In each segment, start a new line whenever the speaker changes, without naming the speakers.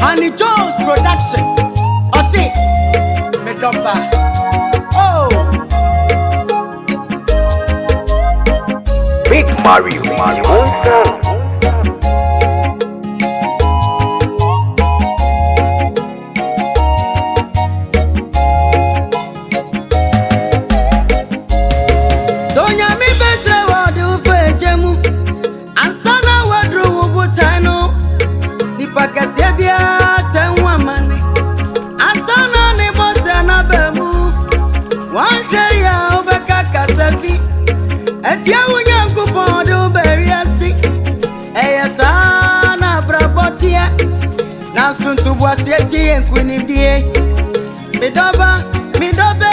Manny Jones Production. Ossi, me domba. Oh,
Big Mario, Mario.
Sonya mi bese wadu fejemu. Ansana wadru ubutano. Nipakase bia tenwa mane. Ansana ni bose na bemu. Wanhwe ya obeka kasafi. Etia unyankupo do beriasi. Eya sana brabotia. Na suntu bwasi eti enkunimdie. Midoba, midobe.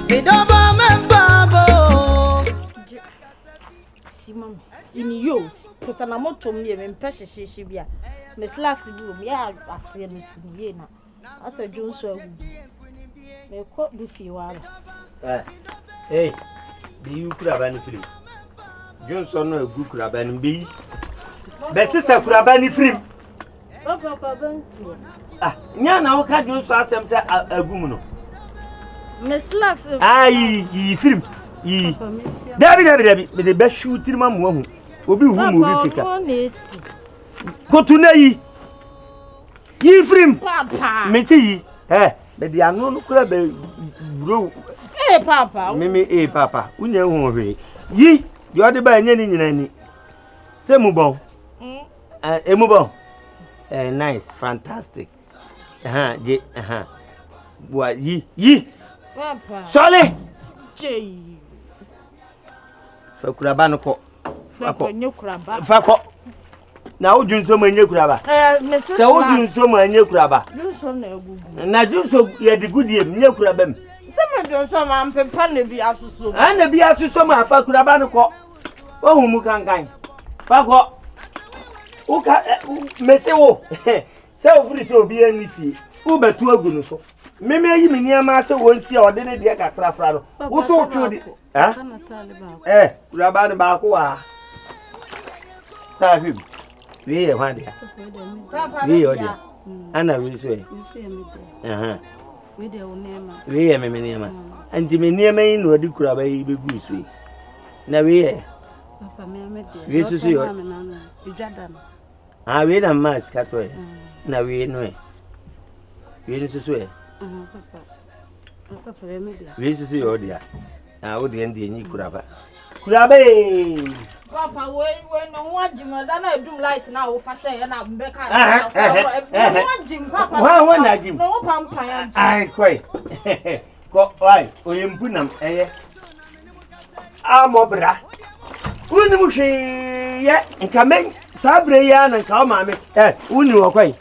Midoba membabo.
Simam, sinio, posana moto me mpehye shishibia. Me slacks bu me ase no sinie na. Asa Johnson agu. Me ko du fi wala.
Hey, be you kuraba free. Johnson no agu kuraba ni be. Be sisa kuraba ni free.
Papa bansu.
Nya na wo ka Johnson asem se agu mu no.
Me slacks.
Yi film. Yi. Dabi me de be shoot ma mo hu. Obi hu mu ri pika.
Papa no esi.
Kotu na yi. Yi film.
Papa.
Me ti yi. Me de anu no kura be bro.
Papa.
Me papa. Unya hu hwe. Yi, de ode ba nya ni nyina ni. Se mu bon. Mu bon. Nice, fantastic. Je, Boa yi.
Papa.
Sole.
Chei.
Fa kuraba no ko.
Papa nyo kuraba.
Fa ko. Na odunso ma nye kuraba.
Me
Se odunso ma nye kuraba.
Johnson na agugu.
Na dunso ye de gudie nye kuraba m.
Se me Johnson ma mpepa na bi asuso.
Na bi asuso ma fa kuraba no ko. Ohu mu kankan. Fa ko. Uka mese wo. Se ofuri se obi ani fie. U betu agu no so. Meme yi me niam se wonsi a ode ne de kakra no. Wo so otwo di. Kuraba ne ba ko wa. Sa hwim. We ye hwan de.
Papa.
We yo de. Ana we so e.
We de onema.
We ye me niam. Anti me niam yi no di kuraba yi be gu so e. Na we ye.
Papa me de.
We so yo. We na mas ka to e. Na we no e. We so e.
Papa me de.
We so yo dia. O de ndi nyi kuraba. Kuraba e.
Papa we no wajima da na edum light na wo fa hye na mbeka na wajim papa
wa na jim
no pampa ya jim
ai koi ko ai oyembu nam eye amobra uni mu hwe ye nka men sabre ya na nka ma me uni wo koi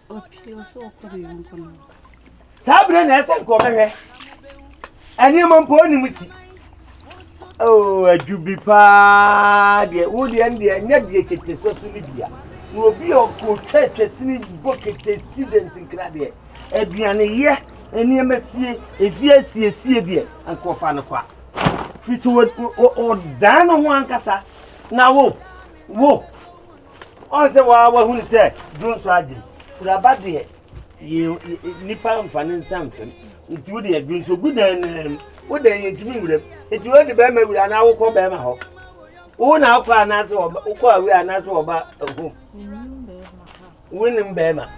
opio so ko re nko no
sabre na ese nko mehwe ani mo mpo ni musi ajubi pa de wodi ande nya de kete so ni bia no obi o ko twetwe sini bokete sidens nkra de aduane ye eni amasie efie de ankofa no kwa fisi o dan ho ankasa na wo on se wa hu se dun so agi kuraba de nipa mfane nsamfem nti wo de adun so gudan wo de yentimi ngure eti wo de be ma wura na wo ko be ma ho wo na akwa anase oba wo ko awe anase oba ho wonim be ma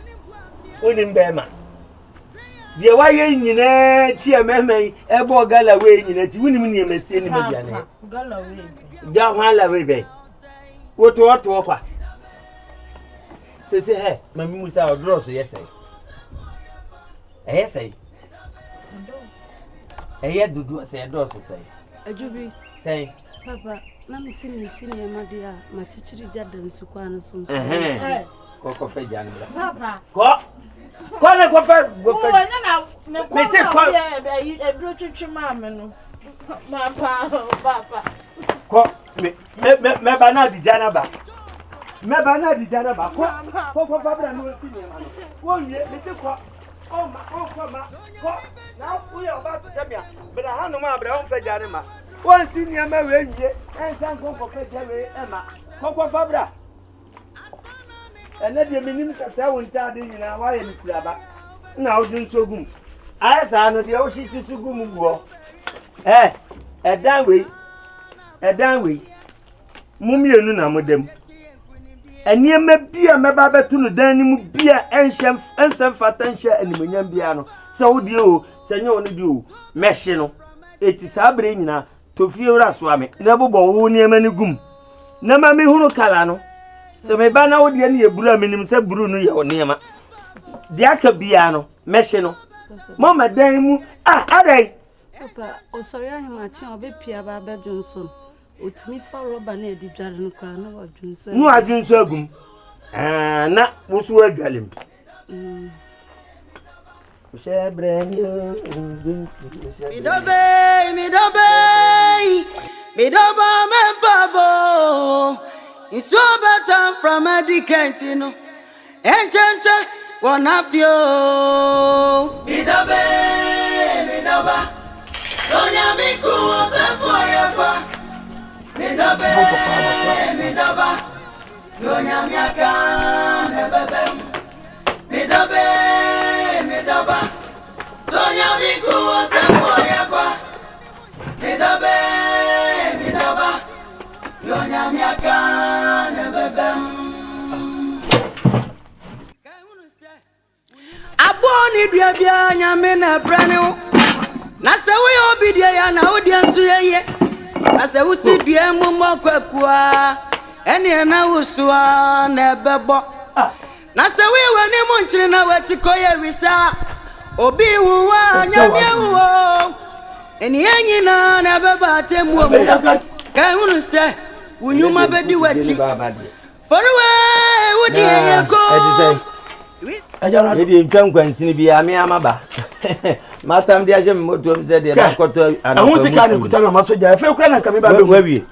de wa ye nyina chi ememe ebo gala we nyina ti wonim ni emesie ni mediane
gala we
da hala we be wo to kwa se mami musa odroso yesai yesai dudu say doso say
ajubi
say
papa na me si ne ma dia ma chichiri jada nsu kwa no so
ko fe janla
papa
ko na ko fe go
ko na me se ko e dro twetwe ma me no papa
ko me ba na di jana ba ko fa bra no si ne ma no wo ye me se ko oh ma ko na we about to say me but I no ma bra on fa jana ma won si ne ma we nje en san ko fe jana e ma ko fa bra And then the minimum won't tell you now why you grab. Now doing so good. I saw the ocean to so good. Eh, a damn way. Mummy and Nuna with them. And near me be a mababa to the dining beer and some fatantia and Munyambiano. So do you, Senor, do meshino. It is a brain now to feel us, Swami. Never bow near many gum. No, mammy, who no calano. So my banner would be a blue minim said Bruno or Nema. Diaka Biano, meshino. Mamma dame, are they?
Papa, oh, sorry, I'm watching a bit Pierre Baba Johnson. It's me for Robert near the Jordan Crown of Johnson.
No, I didn't so good. And that was where Galim. Share brand new.
Me dobe, me babo. It's so better from a decantino. Enchancha, one of you. Me dobe. Sonya mi kuwa for your me dobe. Sonya mi akan bebem. Me dobe. Sonya mi kuwa for your me dobe. Sonya mi akan bebem. Aboni duabia nyame na brane na se we obidie ya na odiansu ye na se wo si dua mu mokwakuwa ene na wusua na bebo na se we wani mu nchire na watikoye wisa obi wuwa nyame wo ene nyina na beba atemu mu kai hunu se wunyuma bedi wachi forwe wodi ye ko
Ajara edi ntwan kwansini bia me amaba matam dia je motom ze de makoto
ahun sika ne kuta na masoja efe kura na kame ba be
wawie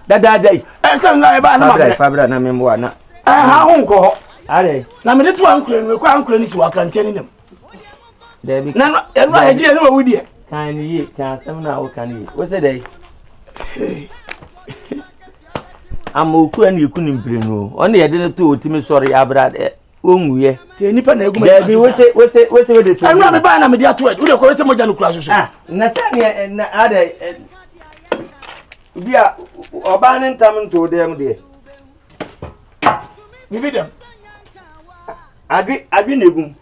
dada dai
san na e ba na ma
fabra na membo ana
ha hun ko
ale
na me de to ankure me kwa ankure ni si wa krante ni nem
Debi
na enu aheji ni wa wudi
kan yi kan sam na wo kan yi wo se dai amoku ani ku ni mprenu on ye de to otimi sori abra onguye
te nipa na eguma
Debi wo se de to
enu me ba na me de ato wo de ko se moja no kura so
na sani na ada bia oba ne ntam nto dem de
bibi dem
adwi negum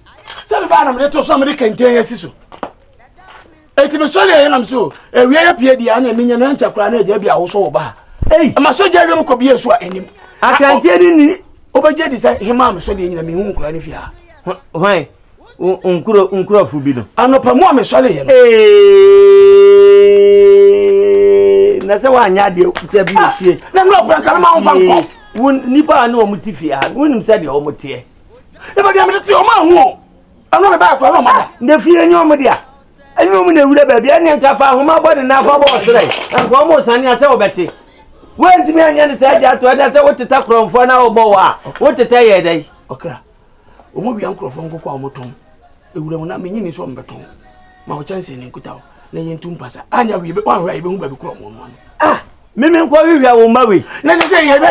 se ba na me de to so me de kenten yesi so eti me so le nam so ewie ya pie dia na me nya na ncha kura na eja bia wo so wo ba ama so ja wiem ko bia so anim
akante ni
obaje di say himam so le nyina me hu kura ni fia
hwan unkuro fu bi no
anopa mu ame so le ye no
na se wa nya de tabi tie
na no kura ka ma ho fa nko
won nipa na o mutifia wonim se de o mutie
e ba dia me te o ma hu ano me ba kura no ma
na fie nyo mo dia enyo mo na wura ba bia ne nka fa ho ma body na fa bo sere nko mo sane ase obete wenti me anya ne se ja to da se woteta kromfo na obo wa woteta ye dai
okra o mo bia nkrofo nko kwa motom ewura mo na menyi ni so mbeton ma ho chance ni nkuta na ye ntum pasa anya wi be wan hwa ibe hu ba bi kro mo no
mimi nko wiwia wo mawe
na se ye be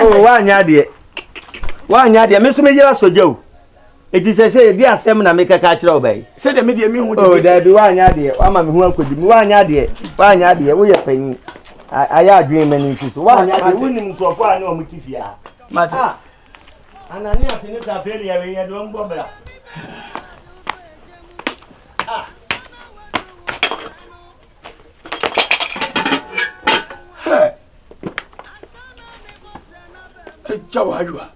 wa anya de me so me yira soja o eti se bi asem na me kaka kire obai
se de me de mi hu de
o da bi wa anya de wa ma me hu akodi mi wa anya de wo ye panyi aya adwen mani ntiso wa anya de woni mkrofo ani o mutifia
mate
anani asini ta feli ya we ye do mbobra
jawa ajwa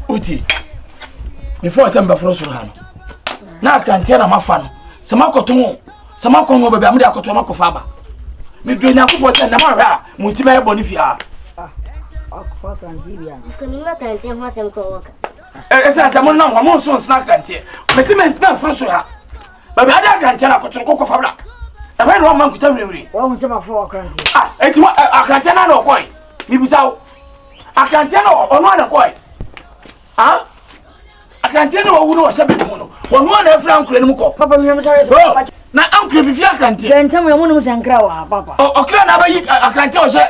uti before samba froso hano na kantia na mafano sama koton sama kongo bebe amde akoto makofa ba me do nya popo se na ma hwa mutima e boni fia
akofa kanti bia
kanuna kanti ho asem ko woka
esa asem na mo so snack kanti me se me froso ha bebe ada kantia na koto ko kofa bra e hwe no man kuta wiri
wa hu se ma fo kanti
eti akantia na no koi mi bisawo akantia na ono na koi akantie no wo no hye be mu no wono na afra nkure no ko
papa mi mcha
na ankre fifi akrante
Gentlem ya munum sankra wa papa.
okra na ba yi akrante o se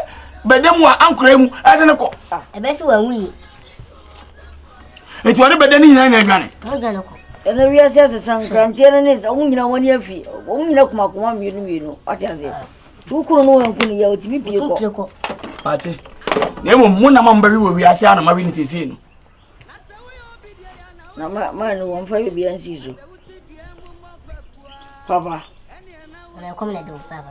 bedemu a ankre mu ade ne ko
ebe si wa wuni
eti wani bedeni nyina na adwane
mo gane ko
Ena wi ase sankra ntie ne se nyina wani afi. Nyina kuma mienu ati ase. Tukuru no wanku ni ya otimi pie ko.
Ate nemo mu na mamba bi wo wi ase ana ma bi ni tese no
Na ma no wonfa bi ansi so. Papa.
na kom na do papa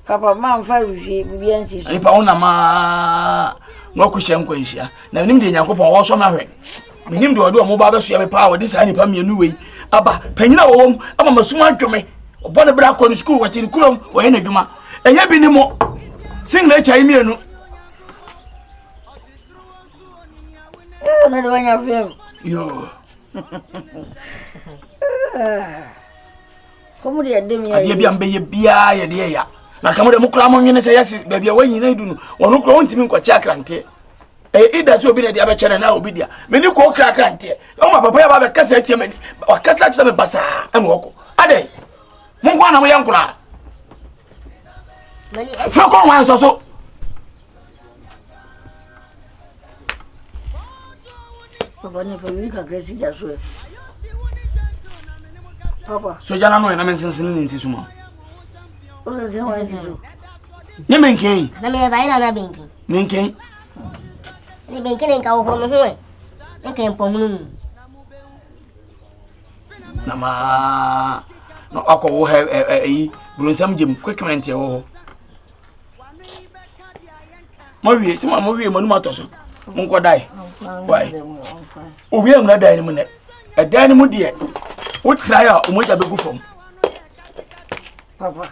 Papa ma mfa bi ansi so.
ani pa wona ma no ko hye nkwanhia na nim de Nyankopon wo so ma hwe minim de odo mo ba be so ya me pa wo de sa ni pa mienu wei aba panyina wo wom ama masuma adwome obo ne bra ko ni school wati ni kurom wo ye na dwuma enya bi ni mo single chai mienu
Na do anya fem.
yo
Komu de dem ya.
ade bia mbe ye bia ye de ya na kamo de mo kura mo nwene se yesi ba bia wanyi na idu no wono kura wontimi nkwachi akrante ida so obi na dia be chere na obi dia meni ko kra akrante o ma papa ya ba be kasa atie mani wa kasa atie me basa anu oko ade mo kwa na mo yankura
mani
fa ko wan so
Papa ne fa wi ka gresi ja so. Papa.
so jana no na men sensen ni nsisuma
O se se wa so.
ne menken
na me ba ina na benki
menken
ni benki ne ka wo ho ho e nke mpomunu
na ma no akọ wo yi brunsam jem quick comment ye wo mo wie sima mo wie manu matoso mo nko dai why obi amuna dai ni mo ne dai ni mo de wo try a o mo ja begu fom
Papa.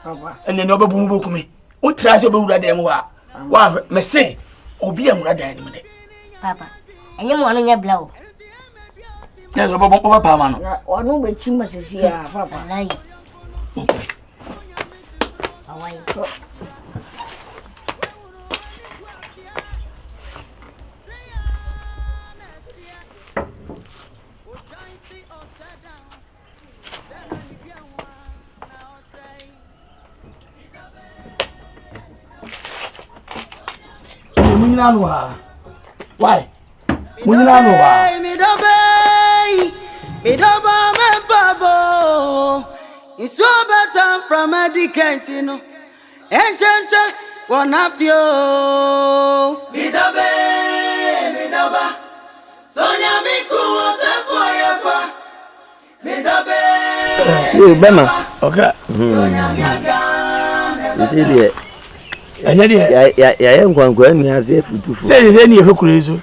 Papa.
ene no bebu mo boku me wo try so be wura dai mo wa me say obi amuna dai ni mo ne
papa enye mo anu nya blawo
ne so bo pa ma no
Na onu be chima sisi ya papa.
wallahi
okay
awai
munyina no ha why munyina no ha
mi dobe me babo it's so better from a dikentino enchenche wona fio mi doba sonya mi kuwo se foya kwa mi dobe
Bema.
okay
Isi de.
anya de
Ya nkwankwa ni ase futufu.
se ni ehekure izo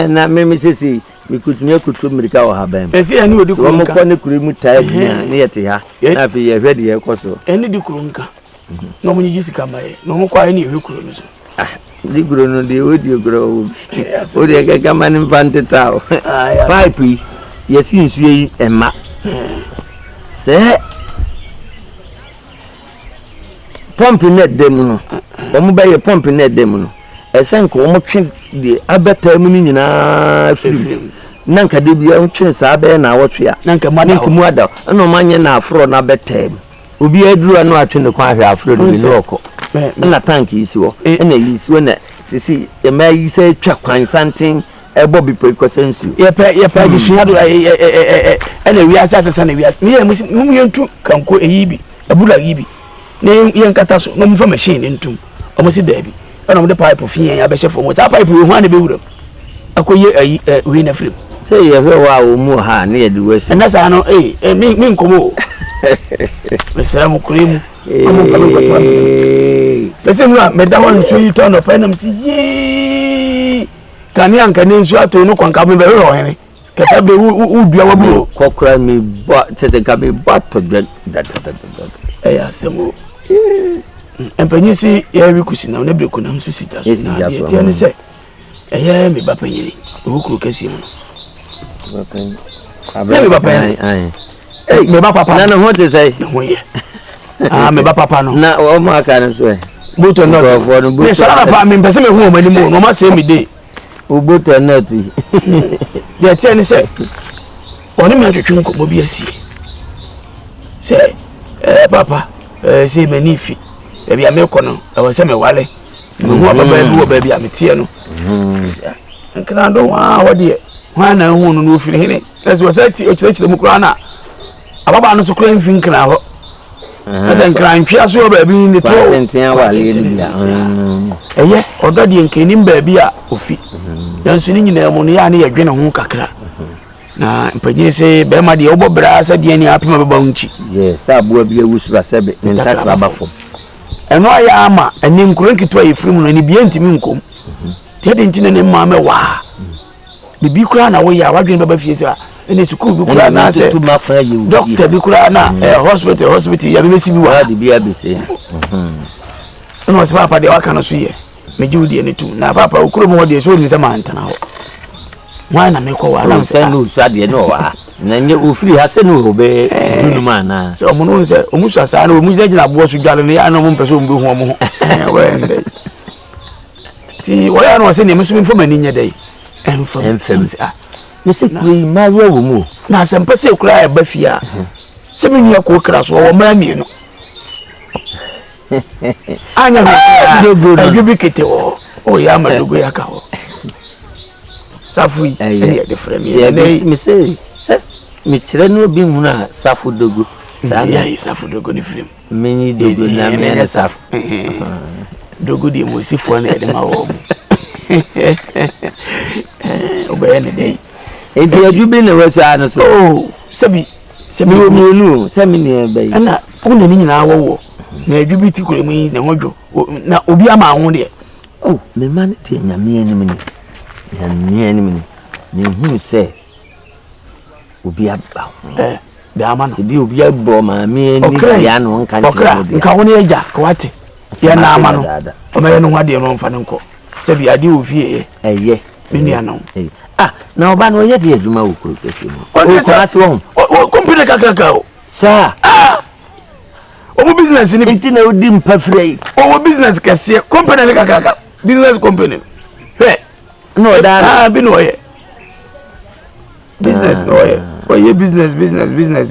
Na me sisi mikutumia kutu Amerika wa habem.
ese ya ni odi
Wo
kurunka
mo ko ne kure mu tai bia ne yete ha. Na fi ye hwede ye koso.
eni di kurunka no mo nyiji sika mai no mo kwa ni ehekure no so
Di guro no de odi guro o de ga kama ni mfante tao. Pipe yesi nsu yi ema. Se pump net dem no. Omo ba ye pump net dem no. Esenko omo twe de abata mu ni nyina firi. Nanka de bia twe sa ba na wotwe a.
nanka
mu ada. Na omanye na afro na beta. Obi aduru no atwe ne kwa hwe afro de ni oko. Na tank isi wo. Na isi wo na sisi e ma yi se twa kwan santen ebo bi po ikosensu.
ye pa di sunya do na wi asasa na wi me ye mu yentu kanko eyibi abula yibi ne ye nkata so no mu fa machine ntum omo si dabi na mo de pipe fie ya be chefo mo ta pipe wo hwan na be wura akoye ayi we na frem
Say ye hwe wa wo mu ha na ye di wasi.
na sa no mi nkomo mesra mo kuremu omo fa mo to pese mu me da won so yi to no pa na mi si ye kani anka ne nsu ato no kwanka me be ro hene kasa be udua waburo
Kokra mi ba tese ka be ba to da.
ya semo empanyi si ya wi kusina na breku na nsu sita so na ye tie ne se eya me ba panyini okuru kesi mu
Okay.
me ba panyini me ba papa
Na no ho te say.
na ho ye me ba papa no
Na o ma ka no so.
buto not me sara pa me pese me hu o mani mu no ma se me dey
O buto na tu.
ye tie ne se oni me atwetwe nko bi asie say papa say manifi e bia me kono e wo say me wale me ho baba bi wo ba bia me tie no nkra do wa de wa na hu no ofiri hene kasi wo say ti o kire mu kura na ababa no so kura mfi nkra ho asa nkra ntwa so ba bi ni to
tentia wale ni bia
eye odo de nkenim ba bi a ofi yanso ni nyina mu no ya na ye dwene ho kakra na mpanye se be ma de obobra sa de ani apema beba unchi
yes abuwa bi ewusura sebe ntakra bafo
eno aya ama eni nkuro nkitwa yefirimu no ni bia ntimi nkom tede ntine ne ma me wa bibi kura na wo ya wadwen baba fie se ene sukuu bi kura na se doctor bi kura na hospital ya be si bi wa
de bia be se
no se papa de waka no so ye meji wudi ene tu na papa okuro mo de so ni se ma ntana ho wana me ko wa na
se no so ade no wa na nye ofiri ha se no obe dunu ma na
se omo no se omusu asa na omusu agina bo so dwale no ya na mo mpese ombe hu omo ho wende ti wo ya no se ne musu mfo mani nye dai enfam se
ne se kuri ma wo mu
na se mpese kura ya bafia se me nua ko kra so wo ma mienu anya ho ajubi kete o ya ma dogo ya ka ho safu yi ene de frame
ya me say me kire no bi mu na safu dogo
ya safu dogo ni frame
meni dogo na me safu
dogo di mo sifo na de ma wo obe ne dei
e bi ajubi na wasu ana so
sabi
wo nu sami ne bai
ana una ni nyina wo na ajubi ti kure mu na hodwo na obi ama ho de
me man te nyame anim ni nyame anim ni hu se obi aba
de ama
se bi obi abo ma me ni ya no nka nche
nka ho ne eja ka wate ya na ama no o me no hade no mfa nko sabi ade ofie
eye
me nua no
na oba no ye de adwuma wo kuro kesi mo
o ko ase wo company kakaka o
sa
o business ni
binti na odi mpafrei
o business kase company ni kakaka business company
no da
bi no ye business no ye o ye business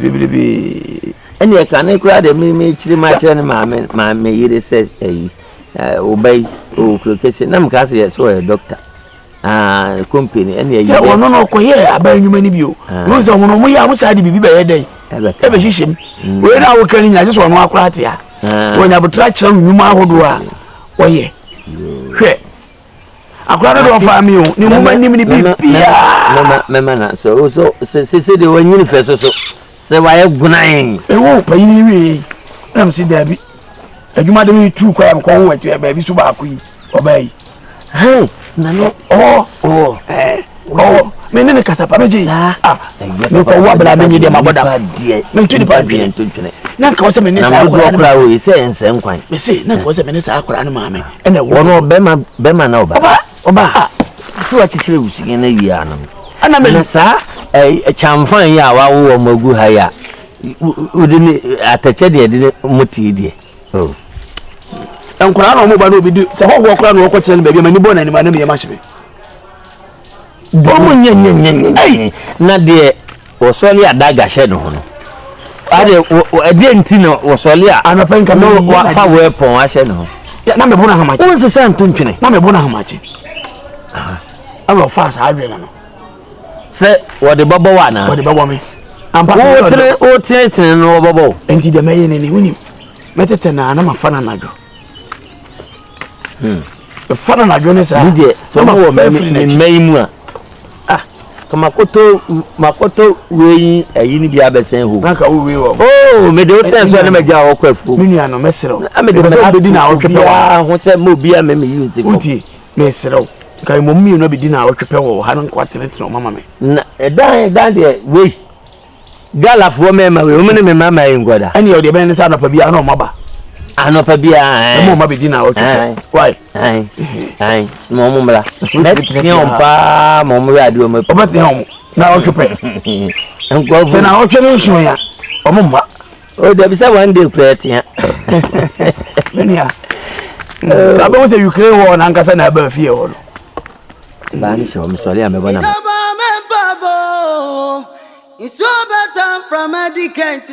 bibi
eni e kan e kura de me chiri ma chiri ni ma me yire se obey o kuro kesi na mka se ye so ye doctor company eni ye
se wono no ko ye abanyuma ni bio no se wono mo ya mo sa de bibi ba ye dai e be hihim we na wo kan nya je so wono akura atia wonya botra kira nyuma ahodo a wo ye hwe akura do fa mi o ni mo manim ni bibia
mama na so se de wanyini fe so se wa ye gunan
e wo pa yini wi am si dabi adwuma de mi tu kwa am ko ho ati ba bi so ba akui obai
na no
me ne kasapa meji me ko wa bla me de maboda me tu di pa dwene na nka wo se me ne sa
akura wo se ense nkwan
me se na nka wo se me ne sa akura no maame ene wo
no bema na oba ti wa chichire usige na wi ana
ana me
sa chamfan ya wa wo magu ha ya udini atache de muti de
enkura no mo ba no bi se ho kura no ko kire no ba bi mani bona ni ma na me yemahye
bomu nyenyenyenyen na de osoli adaga she no no ade ade ntino osoli
anopa nka
no wa fa weapon wa she no
na me bona hamachi
won se san tontwene
na me bona hamachi aba fa sa adwe na no
se wode bobo wa na
wode bobo me ampa
o tire no bobo
enti de meye ne hunim metete na na mafana na do fana na do ne sa
de so mo me maimu makoto we ayini bia besen ho
nka wo we wo
me de sense so na magya wo kwafu
minua no mesero
me de
so be di na otwepe
wa ho se mo bia me use fo
uti mesero nka mo mi no be di na otwepe wo ha no kwatene tino mama me
na dan de we gala fo me ma we o me ne me mama yin goda
ani o de be ne sa na pa bia na o maba
anopa bia
mo ma be di na otwepe why
mo mo mla me ompa mo mo ade o me
o beti hom na otwepe
enko
se na otwe nso ya o mo ma
o de bi se one day create
menia ka be wo se Ukraine war na nkasa na ba fie wo no
ba ni so me sori amebona
It's so better from a decant.